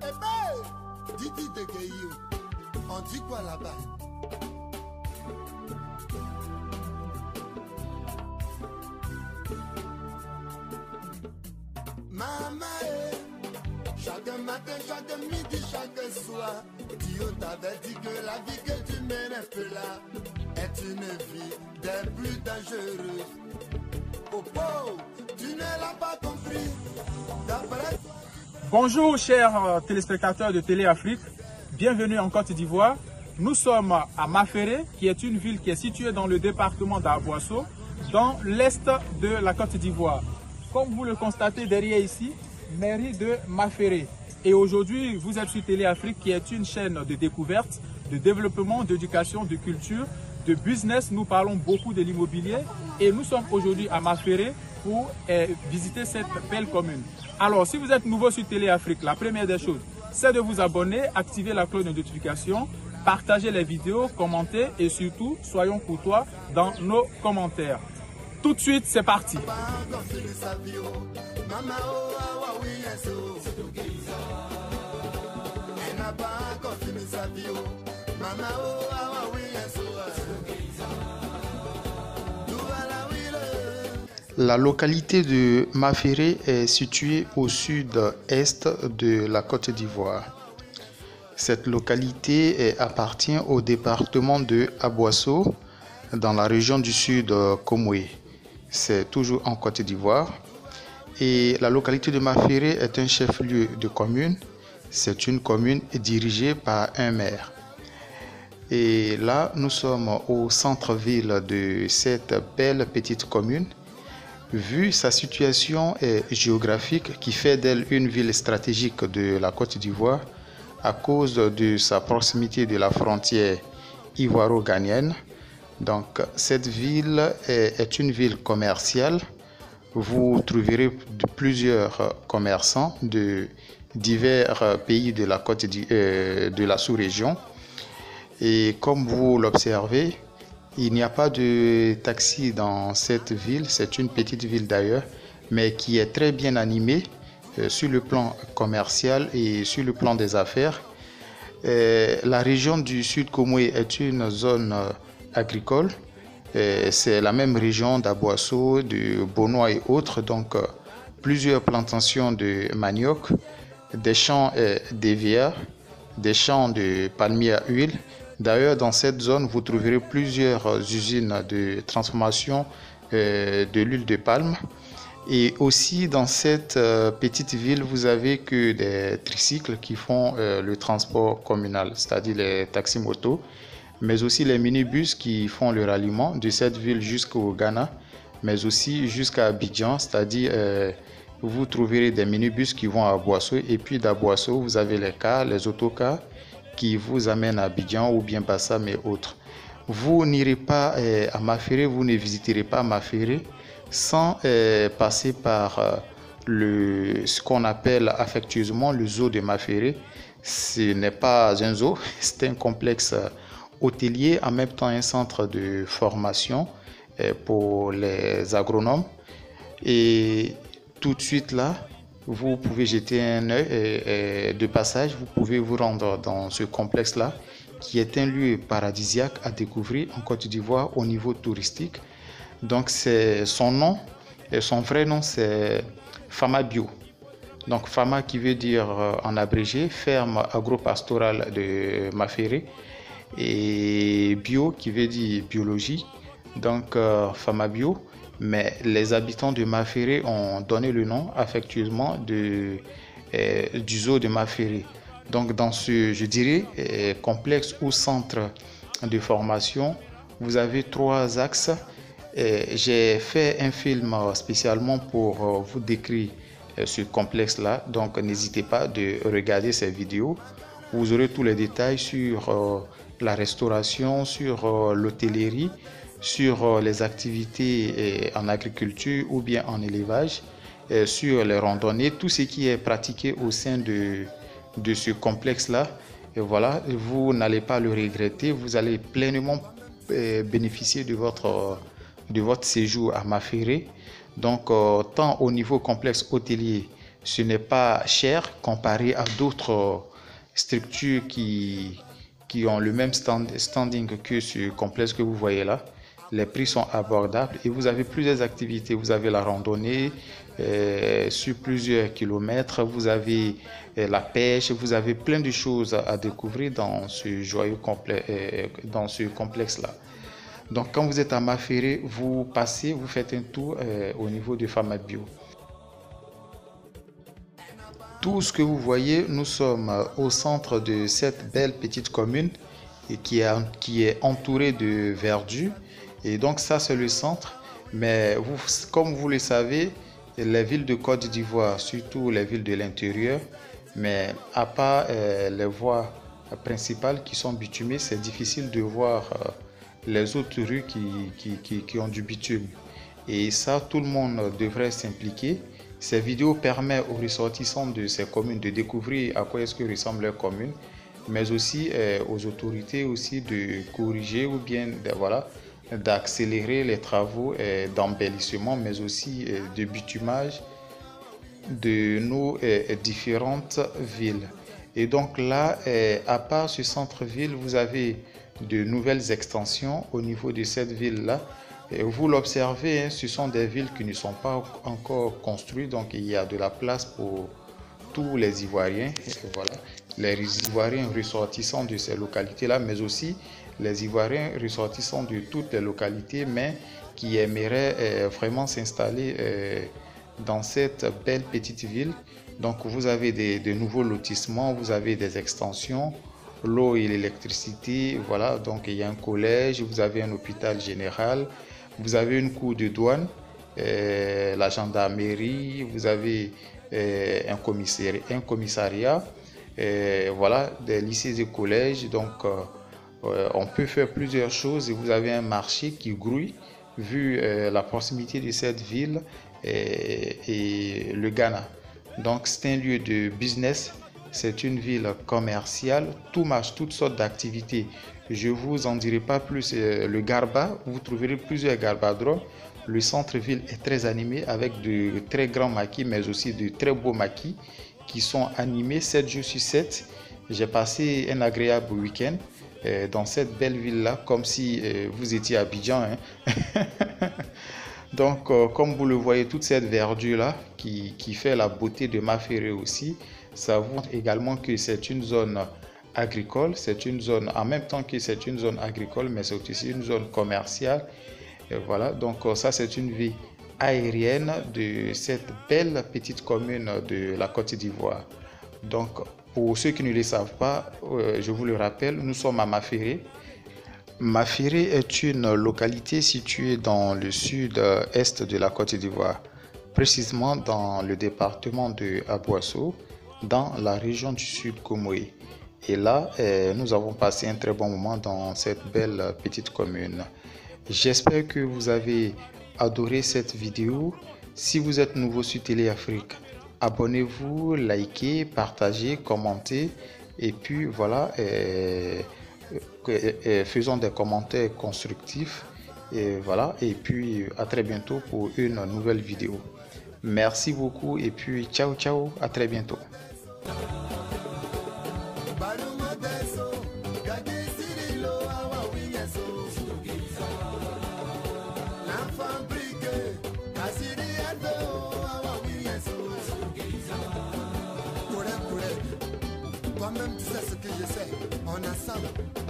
Eh ben, Didi de Gueillou, on dit quoi là-bas? Maman, chaque matin, chaque midi, chaque soir, Dieu t'avait dit que la vie que tu mènes un peu là est une vie des plus dangereuses. Oh pauvre, tu ne l'as pas compris. D'après... Bonjour chers téléspectateurs de Télé Afrique, bienvenue en Côte d'Ivoire. Nous sommes à Maféré, qui est une ville qui est située dans le département d'Aboasso, dans l'est de la Côte d'Ivoire. Comme vous le constatez derrière ici, mairie de Maféré. Et aujourd'hui, vous êtes sur Télé Afrique, qui est une chaîne de découverte, de développement, d'éducation, de culture, de business. Nous parlons beaucoup de l'immobilier et nous sommes aujourd'hui à Maféré pour visiter cette belle commune. Alors, si vous êtes nouveau sur Télé Afrique, la première des choses, c'est de vous abonner, activer la cloche de notification, partager les vidéos, commenter et surtout, soyons courtois dans nos commentaires. Tout de suite, c'est parti. La localité de Maféré est située au sud-est de la Côte d'Ivoire. Cette localité appartient au département de Aboasso, dans la région du sud Komoué. C'est toujours en Côte d'Ivoire. Et la localité de Maféré est un chef-lieu de commune. C'est une commune dirigée par un maire. Et là, nous sommes au centre-ville de cette belle petite commune. Vu sa situation géographique qui fait d'elle une ville stratégique de la Côte d'Ivoire à cause de sa proximité de la frontière ivoiro-ghanienne. Donc cette ville est une ville commerciale. Vous trouverez plusieurs commerçants de divers pays de la côte de la sous-région. Et comme vous l'observez, il n'y a pas de taxi dans cette ville. C'est une petite ville d'ailleurs, mais qui est très bien animée sur le plan commercial et sur le plan des affaires. La région du Sud Komoué est une zone agricole. C'est la même région d'Aboasso, de Bonoa et autres. Donc, plusieurs plantations de manioc, des champs d'évier, des champs de palmiers à huile. D'ailleurs, dans cette zone, vous trouverez plusieurs usines de transformation de l'huile de palme. Et aussi, dans cette petite ville, vous avez que des tricycles qui font le transport communal, c'est-à-dire les taxis-motos, mais aussi les minibus qui font le ralliement de cette ville jusqu'au Ghana, mais aussi jusqu'à Abidjan, c'est-à-dire vous trouverez des minibus qui vont à Aboasso, et puis d'Aboasso, vous avez les cars, les autocars, qui vous amène à Abidjan ou bien Bassam et autres. Vous n'irez pas à Maféré, vous ne visiterez pas Maféré sans passer par ce qu'on appelle affectueusement le zoo de Maféré. Ce n'est pas un zoo, c'est un complexe hôtelier, en même temps un centre de formation pour les agronomes. Et tout de suite là, vous pouvez jeter un œil de passage, vous pouvez vous rendre dans ce complexe-là, qui est un lieu paradisiaque à découvrir en Côte d'Ivoire au niveau touristique. Donc son nom, son vrai nom, c'est Fama Bio. Donc Fama qui veut dire en abrégé, ferme agro-pastorale de Maféré, et Bio qui veut dire biologie, donc Fama Bio. Mais les habitants de Maféré ont donné le nom affectueusement du zoo de Maféré. Donc dans ce, je dirais, complexe ou centre de formation, vous avez trois axes. J'ai fait un film spécialement pour vous décrire ce complexe-là. Donc n'hésitez pas de regarder ces vidéos. Vous aurez tous les détails sur la restauration, sur l'hôtellerie, sur les activités en agriculture ou bien en élevage, sur les randonnées, tout ce qui est pratiqué au sein de ce complexe-là. Et voilà, vous n'allez pas le regretter, vous allez pleinement bénéficier de votre séjour à Maféré. Donc, tant au niveau complexe hôtelier Ce n'est pas cher comparé à d'autres structures qui ont le même standing que ce complexe que vous voyez là. Les prix sont abordables et vous avez plusieurs activités. Vous avez la randonnée sur plusieurs kilomètres, vous avez la pêche, vous avez plein de choses à découvrir dans ce joyeux dans ce complexe-là. Donc quand vous êtes à Maféré, vous passez, vous faites un tour au niveau de Famad Bio. Tout ce que vous voyez, nous sommes au centre de cette belle petite commune et qui est entourée de verdure. Et donc ça c'est le centre. Mais comme vous le savez, les villes de Côte d'Ivoire, surtout les villes de l'intérieur, mais à part les voies principales qui sont bitumées, c'est difficile de voir les autres rues qui ont du bitume. Et ça, tout le monde devrait s'impliquer. Ces vidéos permettent aux ressortissants de ces communes de découvrir à quoi est-ce que ressemble leur commune, mais aussi aux autorités aussi de corriger ou bien d'accélérer les travaux d'embellissement, mais aussi de bitumage de nos différentes villes. Et donc là, à part ce centre-ville, vous avez de nouvelles extensions au niveau de cette ville-là. Vous l'observez, hein, ce sont des villes qui ne sont pas encore construites, donc il y a de la place pour tous les Ivoiriens. Voilà, les Ivoiriens ressortissants de ces localités-là, mais aussi les Ivoiriens ressortissants de toutes les localités, mais qui aimeraient vraiment s'installer dans cette belle petite ville. Donc vous avez de nouveaux lotissements, vous avez des extensions, l'eau et l'électricité, voilà, donc il y a un collège, vous avez un hôpital général, vous avez une cour de douane, la gendarmerie, vous avez un commissariat, voilà, des lycées et collèges. Donc on peut faire plusieurs choses et vous avez un marché qui grouille vu la proximité de cette ville et le Ghana. Donc c'est un lieu de business, c'est une ville commerciale, tout marche, toutes sortes d'activités. Je ne vous en dirai pas plus. Le Garba, vous trouverez plusieurs garbadromes. Le centre-ville est très animé avec de très grands maquis, mais aussi de très beaux maquis qui sont animés 7 jours sur 7. J'ai passé un agréable week-end dans cette belle ville-là, comme si vous étiez à Abidjan. Hein. Donc, comme vous le voyez, toute cette verdure-là qui fait la beauté de Maféré aussi, ça vous montre également que c'est une zone agricole, c'est une zone, en même temps que c'est une zone agricole, mais c'est aussi une zone commerciale. Et voilà, donc ça c'est une vie aérienne de cette belle petite commune de la Côte d'Ivoire. Donc, pour ceux qui ne le savent pas, je vous le rappelle, nous sommes à Maféré. Maféré est une localité située dans le sud-est de la Côte d'Ivoire, précisément dans le département de Aboasso, dans la région du Sud Comoé. Et là, nous avons passé un très bon moment dans cette belle petite commune. J'espère que vous avez adoré cette vidéo. Si vous êtes nouveau sur Télé Afrique, abonnez-vous, likez, partagez, commentez. Et puis voilà, faisons des commentaires constructifs. Et voilà, et puis à très bientôt pour une nouvelle vidéo. Merci beaucoup et puis ciao ciao, à très bientôt. Toi-même tu sais ce que je sais, on est ensemble.